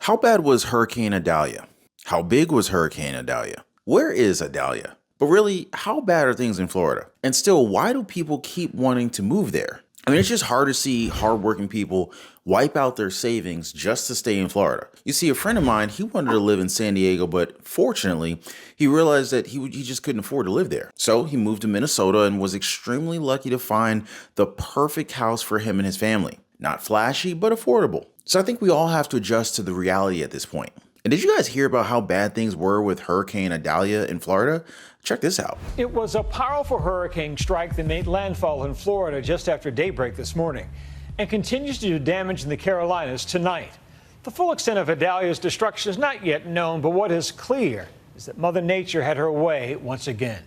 How bad was Hurricane Idalia? How big was Hurricane Idalia? Where is Idalia? But really, how bad are things in Florida? And still, why do people keep wanting to move there? I mean, it's just hard to see hardworking people wipe out their savings just to stay in Florida. You see, a friend of mine, he wanted to live in San Diego, but fortunately, he realized that he just couldn't afford to live there. So he moved to Minnesota and was extremely lucky to find the perfect house for him and his family. Not flashy, but affordable. So I think we all have to adjust to the reality at this point. And did you guys hear about how bad things were with Hurricane Idalia in Florida? Check this out. It was a powerful hurricane strike that made landfall in Florida just after daybreak this morning and continues to do damage in the Carolinas tonight. The full extent of Idalia's destruction is not yet known, but what is clear is that Mother Nature had her way once again.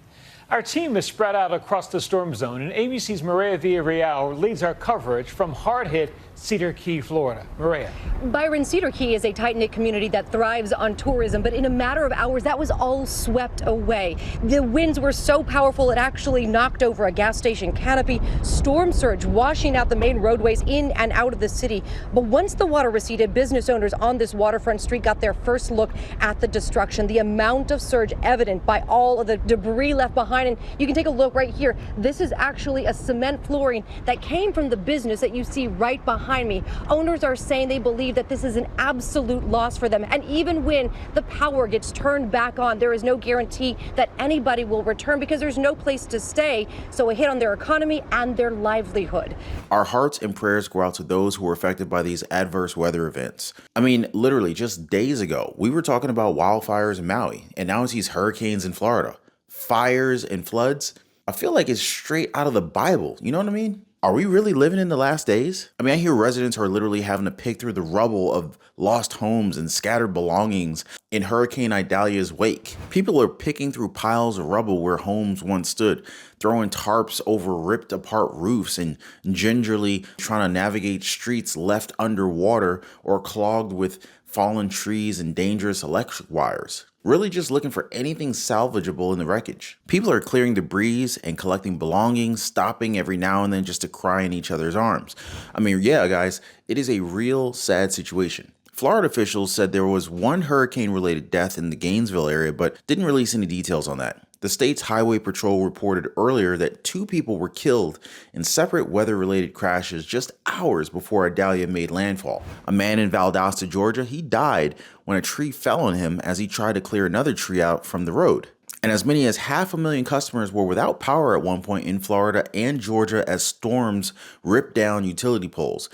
Our team is spread out across the storm zone, and ABC's Maria Villarreal leads our coverage from hard-hit Cedar Key, Florida. Maria. Byron, Cedar Key is a tight-knit community that thrives on tourism, but in a matter of hours, that was all swept away. The winds were so powerful, it actually knocked over a gas station canopy. Storm surge washing out the main roadways in and out of the city. But once the water receded, business owners on this waterfront street got their first look at the destruction. The amount of surge evident by all of the debris left behind. And you can take a look right here. This is actually a cement flooring that came from the business that you see right behind me. Owners are saying they believe that this is an absolute loss for them. And even when the power gets turned back on, there is no guarantee that anybody will return because there's no place to stay. So a hit on their economy and their livelihood. Our hearts and prayers go out to those who were affected by these adverse weather events. I mean, literally just days ago, we were talking about wildfires in Maui, and now it's these hurricanes in Florida. Fires and floods. I feel like it's straight out of the Bible. You know what I mean? Are we really living in the last days? I mean, I hear residents are literally having to pick through the rubble of lost homes and scattered belongings in Hurricane Idalia's wake. People are picking through piles of rubble where homes once stood, throwing tarps over ripped apart roofs and gingerly trying to navigate streets left underwater or clogged with fallen trees and dangerous electric wires. Really just looking for anything salvageable in the wreckage. People are clearing debris and collecting belongings, stopping every now and then just to cry in each other's arms. I mean, yeah, guys, it is a real sad situation. Florida officials said there was one hurricane-related death in the Gainesville area, but didn't release any details on that. The state's highway patrol reported earlier that 2 people were killed in separate weather-related crashes just hours before Idalia made landfall. A man in Valdosta, Georgia, he died when a tree fell on him as he tried to clear another tree out from the road. And as many as 500,000 customers were without power at one point in Florida and Georgia as storms ripped down utility poles.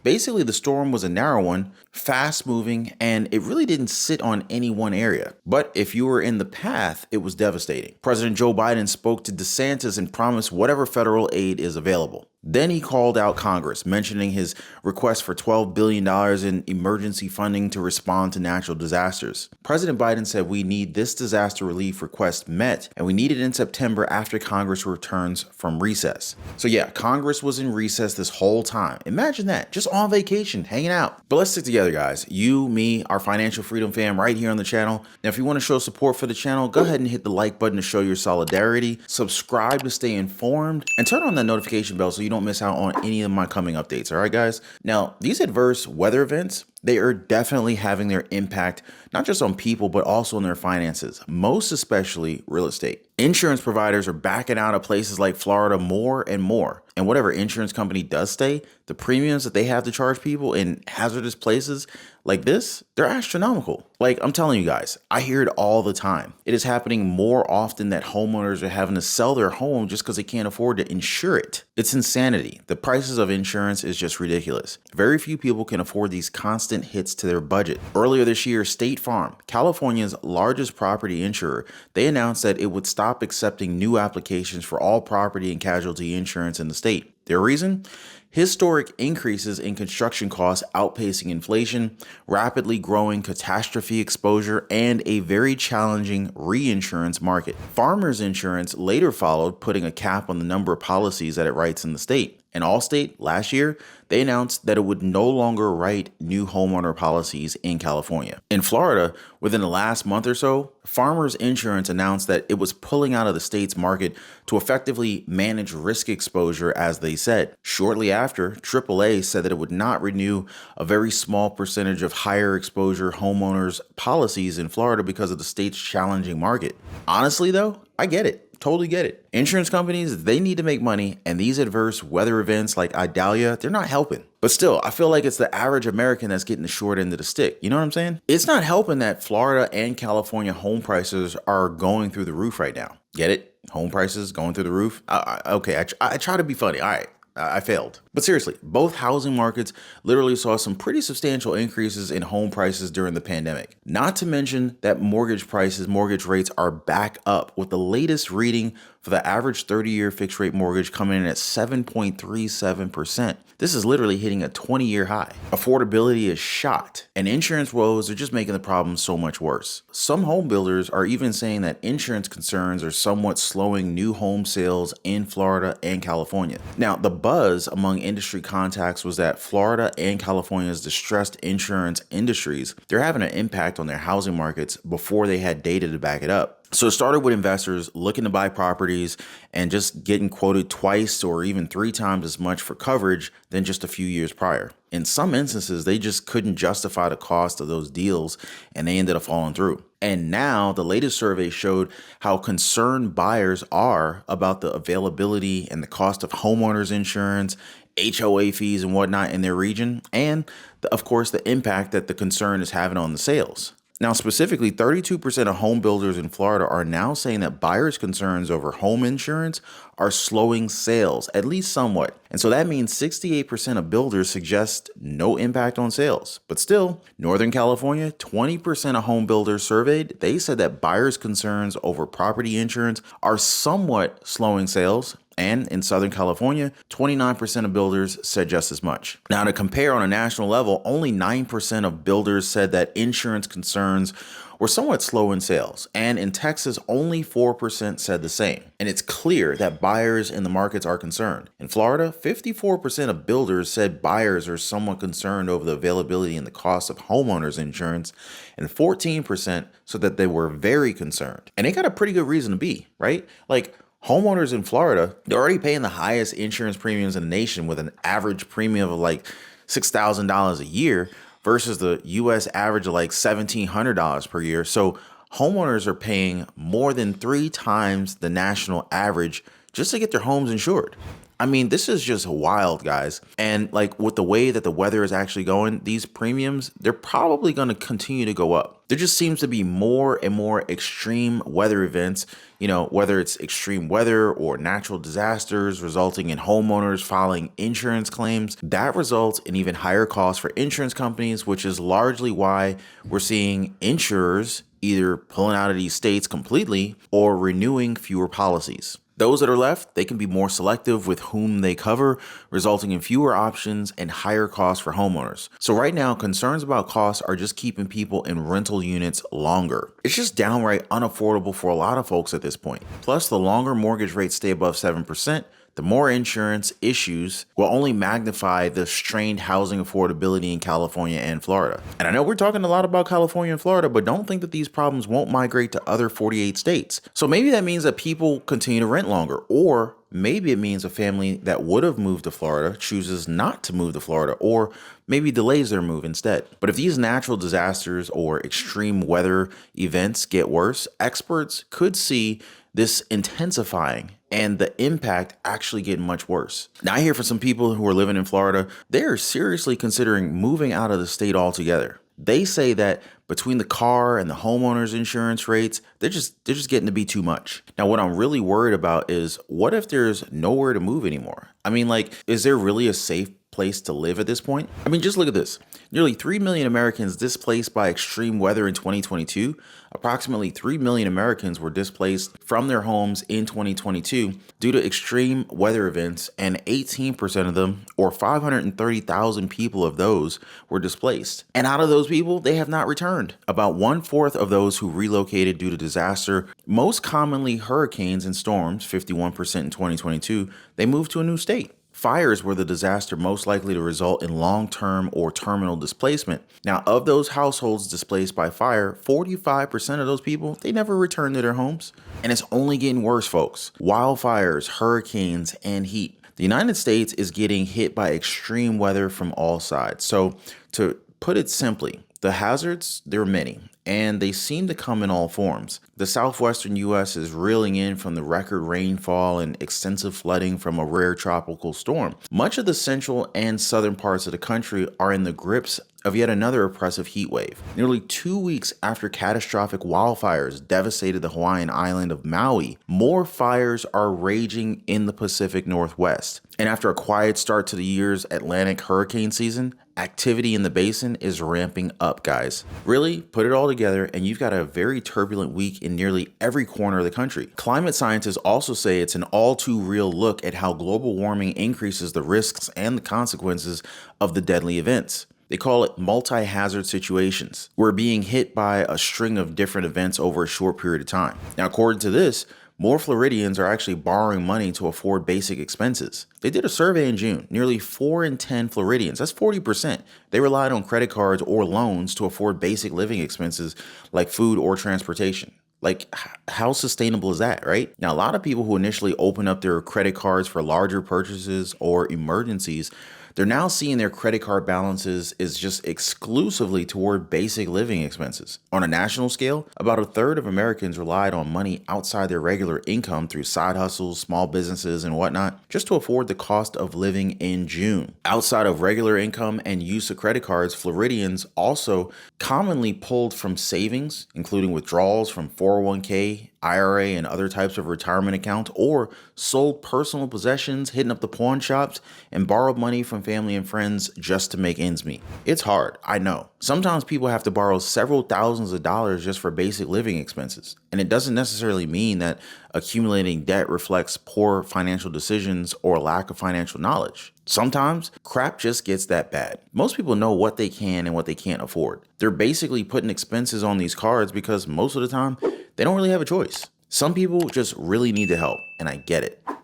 Basically, the storm was a narrow one, fast moving, and it really didn't sit on any one area. But if you were in the path, it was devastating. President Joe Biden spoke to DeSantis and promised whatever federal aid is available. Then he called out Congress, mentioning his request for $12 billion in emergency funding to respond to natural disasters. President Biden said we need this disaster relief request met, and we need it in September after Congress returns from recess. So yeah, Congress was in recess this whole time. Imagine that, just on vacation, hanging out. But let's stick together, guys. You, me, our financial freedom fam right here on the channel. Now, if you want to show support for the channel, go ahead and hit the like button to show your solidarity, subscribe to stay informed, and turn on that notification bell so you don't miss out on any of my coming updates. All right, guys. Now, these adverse weather events, they are definitely having their impact, not just on people, but also on their finances, most especially real estate. Insurance providers are backing out of places like Florida more and more. And whatever insurance company does stay, the premiums that they have to charge people in hazardous places like this, they're astronomical. Like, I'm telling you guys, I hear it all the time. It is happening more often that homeowners are having to sell their home just because they can't afford to insure it. It's insanity. The prices of insurance is just ridiculous. Very few people can afford these constant hits to their budget. Earlier this year, State Farm, California's largest property insurer, they announced that it would stop accepting new applications for all property and casualty insurance in the state. Their reason? Historic increases in construction costs outpacing inflation, rapidly growing catastrophe exposure, and a very challenging reinsurance market. Farmers Insurance later followed, putting a cap on the number of policies that it writes in the state. And Allstate last year, they announced that it would no longer write new homeowner policies in California. In Florida, within the last month or so, Farmers Insurance announced that it was pulling out of the state's market to effectively manage risk exposure, as they said. Shortly after, AAA said that it would not renew a very small percentage of higher exposure homeowners policies in Florida because of the state's challenging market. Honestly, though, I get it. Totally get it. Insurance companies, they need to make money, and these adverse weather events like Idalia, they're not helping. But still, I feel like it's the average American that's getting the short end of the stick. You know what I'm saying? It's not helping that Florida and California home prices are going through the roof right now. Get it? Home prices going through the roof? Okay, I try to be funny. All right. I failed. But seriously, both housing markets literally saw some pretty substantial increases in home prices during the pandemic. Not to mention that mortgage rates are back up, with the latest reading for the average 30-year fixed rate mortgage coming in at 7.37%. This is literally hitting a 20-year high. Affordability is shot, and insurance woes are just making the problem so much worse. Some home builders are even saying that insurance concerns are somewhat slowing new home sales in Florida and California. Now, the buzz among industry contacts was that Florida and California's distressed insurance industries, they're having an impact on their housing markets before they had data to back it up. So it started with investors looking to buy properties and just getting quoted twice or even 3 times as much for coverage than just a few years prior. In some instances, they just couldn't justify the cost of those deals, and they ended up falling through. And now the latest survey showed how concerned buyers are about the availability and the cost of homeowners insurance, HOA fees and whatnot in their region, and of course the impact that the concern is having on the sales. Now, specifically, 32% of home builders in Florida are now saying that buyers' concerns over home insurance are slowing sales, at least somewhat. And so that means 68% of builders suggest no impact on sales. But still, Northern California, 20% of home builders surveyed, they said that buyers' concerns over property insurance are somewhat slowing sales. And in Southern California, 29% of builders said just as much. Now, to compare on a national level, only 9% of builders said that insurance concerns were somewhat slow in sales. And in Texas, only 4% said the same. And it's clear that buyers in the markets are concerned. In Florida, 54% of builders said buyers are somewhat concerned over the availability and the cost of homeowners insurance, and 14% said that they were very concerned. And they got a pretty good reason to be, right? Like, homeowners in Florida, they're already paying the highest insurance premiums in the nation, with an average premium of like $6,000 a year versus the U.S. average of like $1,700 per year. So homeowners are paying more than 3 times the national average just to get their homes insured. I mean, this is just wild, guys. And like with the way that the weather is actually going, these premiums, they're probably going to continue to go up. There just seems to be more and more extreme weather events, whether it's extreme weather or natural disasters resulting in homeowners filing insurance claims. That results in even higher costs for insurance companies, which is largely why we're seeing insurers either pulling out of these states completely or renewing fewer policies. Those that are left, they can be more selective with whom they cover, resulting in fewer options and higher costs for homeowners. So right now, concerns about costs are just keeping people in rental units longer. It's just downright unaffordable for a lot of folks at this point. Plus, the longer mortgage rates stay above 7%, the more insurance issues will only magnify the strained housing affordability in California and Florida. And I know we're talking a lot about California and Florida, but don't think that these problems won't migrate to other 48 states. So maybe that means that people continue to rent longer, or maybe it means a family that would have moved to Florida chooses not to move to Florida, or maybe delays their move instead. But if these natural disasters or extreme weather events get worse, experts could see this intensifying and the impact actually getting much worse. Now, I hear from some people who are living in Florida, they're seriously considering moving out of the state altogether. They say that between the car and the homeowners insurance rates, they're just getting to be too much. Now, what I'm really worried about is, what if there's nowhere to move anymore? I mean, is there really a safe place to live at this point? I mean, just look at this. Nearly 3 million Americans displaced by extreme weather in 2022. Approximately 3 million Americans were displaced from their homes in 2022 due to extreme weather events, and 18% of them, or 530,000 people of those, were displaced. And out of those people, they have not returned. About 1/4 of those who relocated due to disaster, most commonly hurricanes and storms, 51% in 2022, they moved to a new state. Fires were the disaster most likely to result in long-term or terminal displacement. Now, of those households displaced by fire, 45% of those people, they never returned to their homes. And it's only getting worse, folks. Wildfires, hurricanes, and heat. The United States is getting hit by extreme weather from all sides. So, to put it simply, the hazards, there are many, and they seem to come in all forms. The southwestern U.S. is reeling in from the record rainfall and extensive flooding from a rare tropical storm. Much of the central and southern parts of the country are in the grips of yet another oppressive heat wave. Nearly 2 weeks after catastrophic wildfires devastated the Hawaiian island of Maui, more fires are raging in the Pacific Northwest. And after a quiet start to the year's Atlantic hurricane season, activity in the basin is ramping up, guys. Really, put it all together and you've got a very turbulent week in nearly every corner of the country. Climate scientists also say it's an all too real look at how global warming increases the risks and the consequences of the deadly events. They call it multi-hazard situations. We're being hit by a string of different events over a short period of time. Now, according to this, more Floridians are actually borrowing money to afford basic expenses. They did a survey in June. Nearly 4 in 10 Floridians, that's 40%, they relied on credit cards or loans to afford basic living expenses like food or transportation. Like, how sustainable is that, right? Now, a lot of people who initially open up their credit cards for larger purchases or emergencies, they're now seeing their credit card balances is just exclusively toward basic living expenses. On a national scale, about a third of Americans relied on money outside their regular income through side hustles, small businesses, and whatnot, just to afford the cost of living in June. Outside of regular income and use of credit cards, Floridians also commonly pulled from savings, including withdrawals from 401k, IRA, and other types of retirement accounts, or sold personal possessions, hitting up the pawn shops, and borrowed money from family and friends just to make ends meet. It's hard, I know. Sometimes people have to borrow several thousands of dollars just for basic living expenses. And it doesn't necessarily mean that accumulating debt reflects poor financial decisions or lack of financial knowledge. Sometimes crap just gets that bad. Most people know what they can and what they can't afford. They're basically putting expenses on these cards because most of the time, they don't really have a choice. Some people just really need the help, and I get it.